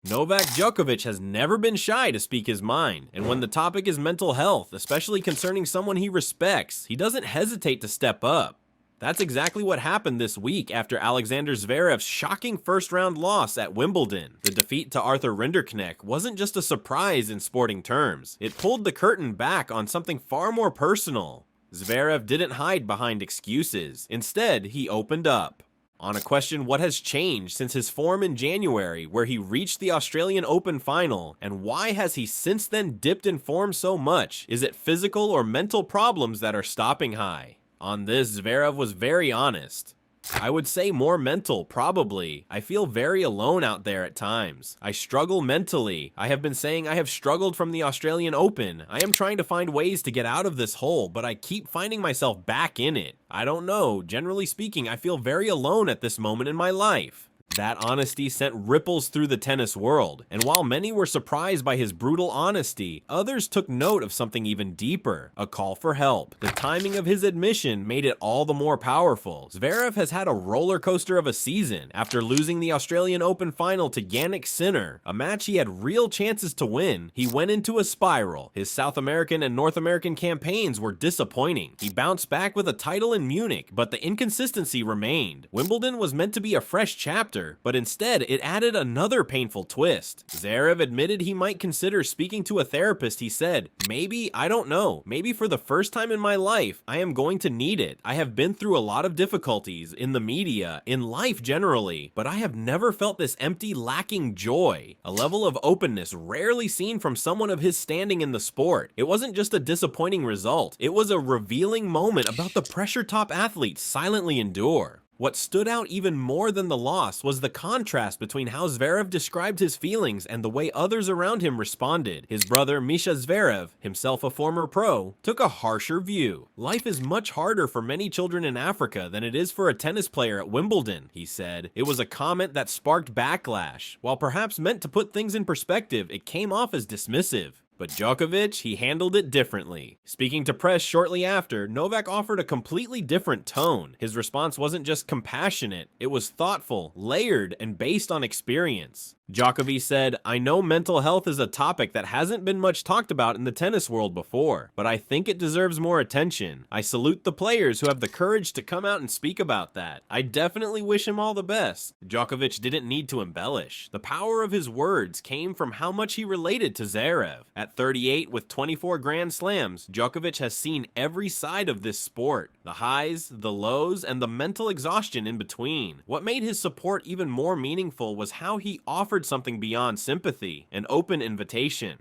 Novak Djokovic has never been shy to speak his mind, and when the topic is mental health, especially concerning someone he respects, he doesn't hesitate to step up. That's exactly what happened this week after Alexander Zverev's shocking first-round loss at Wimbledon. The defeat to Arthur Rinderknech wasn't just a surprise in sporting terms. It pulled the curtain back on something far more personal. Zverev didn't hide behind excuses. Instead, he opened up. On a question what has changed since his form in January, where he reached the Australian Open final, and why has he since then dipped in form so much? Is it physical or mental problems that are stopping high? On this, Zverev was very honest. I would say more mental, probably. I feel very alone out there at times. I struggle mentally. I have been saying I have struggled from the Australian Open. I am trying to find ways to get out of this hole, but I keep finding myself back in it. I don't know. Generally speaking, I feel very alone at this moment in my life. That honesty sent ripples through the tennis world, and while many were surprised by his brutal honesty, others took note of something even deeper, a call for help. The timing of his admission made it all the more powerful. Zverev has had a roller coaster of a season. After losing the Australian Open final to Jannik Sinner, a match he had real chances to win, he went into a spiral. His South American and North American campaigns were disappointing. He bounced back with a title in Munich, but the inconsistency remained. Wimbledon was meant to be a fresh chapter, but instead it added another painful twist. Zverev admitted he might consider speaking to a therapist. He said, "Maybe, I don't know, maybe for the first time in my life, I am going to need it. I have been through a lot of difficulties in the media, in life generally, but I have never felt this empty, lacking joy, a level of openness rarely seen from someone of his standing in the sport. It wasn't just a disappointing result, it was a revealing moment about the pressure top athletes silently endure." What stood out even more than the loss was the contrast between how Zverev described his feelings and the way others around him responded. His brother Misha Zverev, himself a former pro, took a harsher view. "Life is much harder for many children in Africa than it is for a tennis player at Wimbledon," he said. It was a comment that sparked backlash. While perhaps meant to put things in perspective, it came off as dismissive. But Djokovic, he handled it differently. Speaking to press shortly after, Novak offered a completely different tone. His response wasn't just compassionate, it was thoughtful, layered, and based on experience. Djokovic said, "I know mental health is a topic that hasn't been much talked about in the tennis world before, but I think it deserves more attention. I salute the players who have the courage to come out and speak about that. I definitely wish him all the best." Djokovic didn't need to embellish. The power of his words came from how much he related to Zverev. At 38 with 24 Grand Slams, Djokovic has seen every side of this sport. The highs, the lows, and the mental exhaustion in between. What made his support even more meaningful was how he offered something beyond sympathy, an open invitation.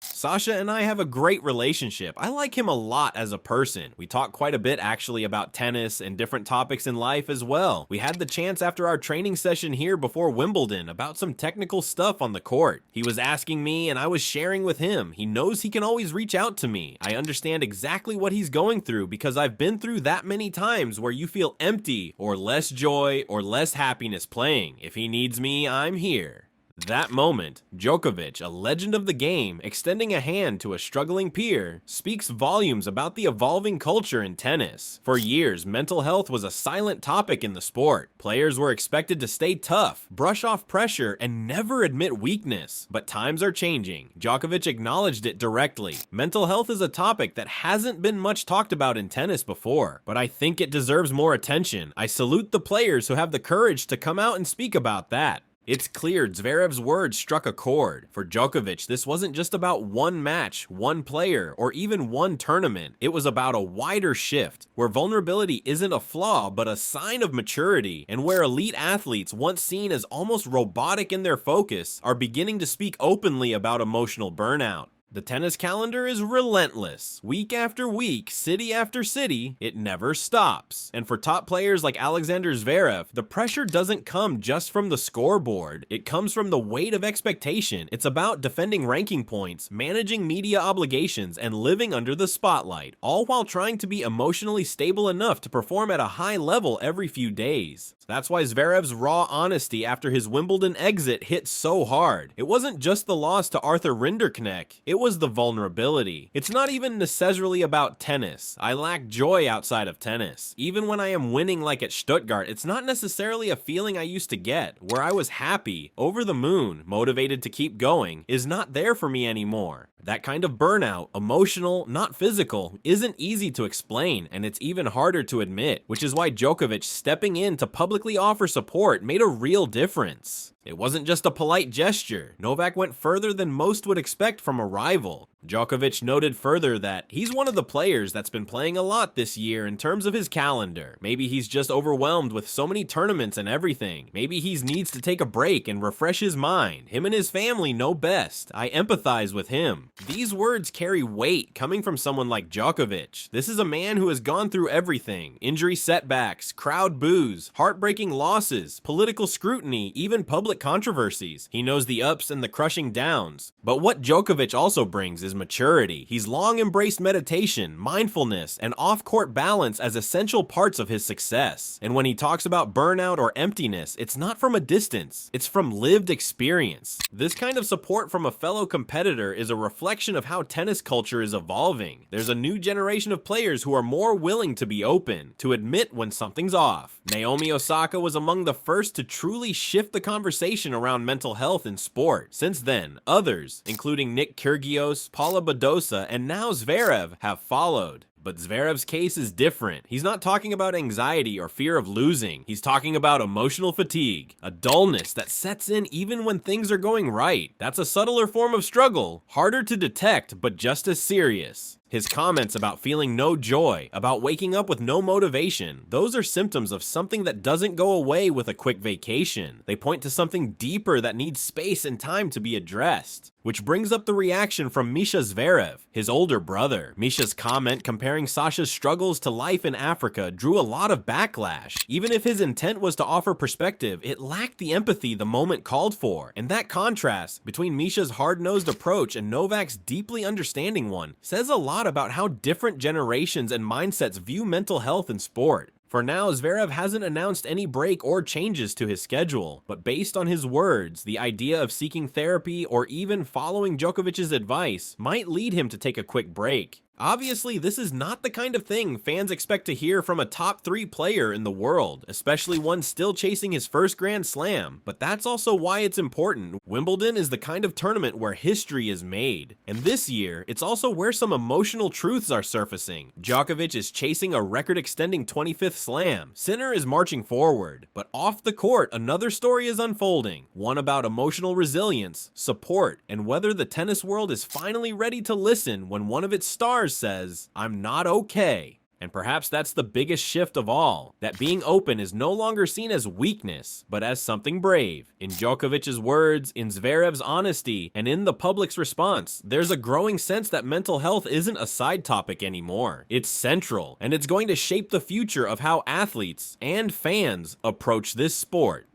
Sasha and I have a great relationship. I like him a lot as a person. We talk quite a bit actually about tennis and different topics in life as well. We had the chance after our training session here before Wimbledon about some technical stuff on the court. He was asking me and I was sharing with him. He knows he can always reach out to me. I understand exactly what he's going through because I've been through that many times where you feel empty or less joy or less happiness playing. If he needs me, I'm here. That moment, Djokovic, a legend of the game, extending a hand to a struggling peer, speaks volumes about the evolving culture in tennis. For years, mental health was a silent topic in the sport. Players were expected to stay tough, brush off pressure, and never admit weakness. But times are changing. Djokovic acknowledged it directly. Mental health is a topic that hasn't been much talked about in tennis before, but I think it deserves more attention. I salute the players who have the courage to come out and speak about that. It's clear Zverev's words struck a chord. For Djokovic, this wasn't just about one match, one player, or even one tournament. It was about a wider shift, where vulnerability isn't a flaw, but a sign of maturity, and where elite athletes, once seen as almost robotic in their focus, are beginning to speak openly about emotional burnout. The tennis calendar is relentless. Week after week, city after city, it never stops. And for top players like Alexander Zverev, the pressure doesn't come just from the scoreboard. It comes from the weight of expectation. It's about defending ranking points, managing media obligations, and living under the spotlight, all while trying to be emotionally stable enough to perform at a high level every few days. That's why Zverev's raw honesty after his Wimbledon exit hit so hard. It wasn't just the loss to Arthur Rinderknech. It It was the vulnerability. It's not even necessarily about tennis. I lack joy outside of tennis. Even when I am winning like at Stuttgart, it's not necessarily a feeling I used to get, where I was happy, over the moon, motivated to keep going, is not there for me anymore. That kind of burnout, emotional, not physical, isn't easy to explain, and it's even harder to admit, which is why Djokovic stepping in to publicly offer support made a real difference. It wasn't just a polite gesture. Novak went further than most would expect from a rival. Djokovic noted further that he's one of the players that's been playing a lot this year in terms of his calendar. Maybe he's just overwhelmed with so many tournaments and everything. Maybe he needs to take a break and refresh his mind. Him and his family know best. I empathize with him. These words carry weight coming from someone like Djokovic. This is a man who has gone through everything. Injury setbacks, crowd boos, heartbreaking losses, political scrutiny, even public controversies. He knows the ups and the crushing downs. But what Djokovic also brings is maturity. He's long embraced meditation, mindfulness, and off-court balance as essential parts of his success. And when he talks about burnout or emptiness, it's not from a distance. It's from lived experience. This kind of support from a fellow competitor is a reflection of how tennis culture is evolving. There's a new generation of players who are more willing to be open, to admit when something's off. Naomi Osaka was among the first to truly shift the conversation around mental health in sport. Since then, others, including Nick Kyrgios, Paula Badosa, and now Zverev, have followed. But Zverev's case is different. He's not talking about anxiety or fear of losing. He's talking about emotional fatigue, a dullness that sets in even when things are going right. That's a subtler form of struggle, harder to detect, but just as serious. His comments about feeling no joy, about waking up with no motivation, those are symptoms of something that doesn't go away with a quick vacation. They point to something deeper that needs space and time to be addressed. Which brings up the reaction from Misha Zverev, his older brother. Misha's comment comparing Sasha's struggles to life in Africa drew a lot of backlash. Even if his intent was to offer perspective, it lacked the empathy the moment called for. And that contrast between Misha's hard-nosed approach and Novak's deeply understanding one says a lot about how different generations and mindsets view mental health in sport. For now, Zverev hasn't announced any break or changes to his schedule, but based on his words, the idea of seeking therapy or even following Djokovic's advice might lead him to take a quick break. Obviously, this is not the kind of thing fans expect to hear from a top 3 player in the world, especially one still chasing his first Grand Slam, but that's also why it's important. Wimbledon is the kind of tournament where history is made, and this year, it's also where some emotional truths are surfacing. Djokovic is chasing a record-extending 25th Slam. Sinner is marching forward, but off the court, another story is unfolding, one about emotional resilience, support, and whether the tennis world is finally ready to listen when one of its stars says, "I'm not okay." And perhaps that's the biggest shift of all, that being open is no longer seen as weakness, but as something brave. In Djokovic's words, in Zverev's honesty, and in the public's response, there's a growing sense that mental health isn't a side topic anymore. It's central, and it's going to shape the future of how athletes and fans approach this sport.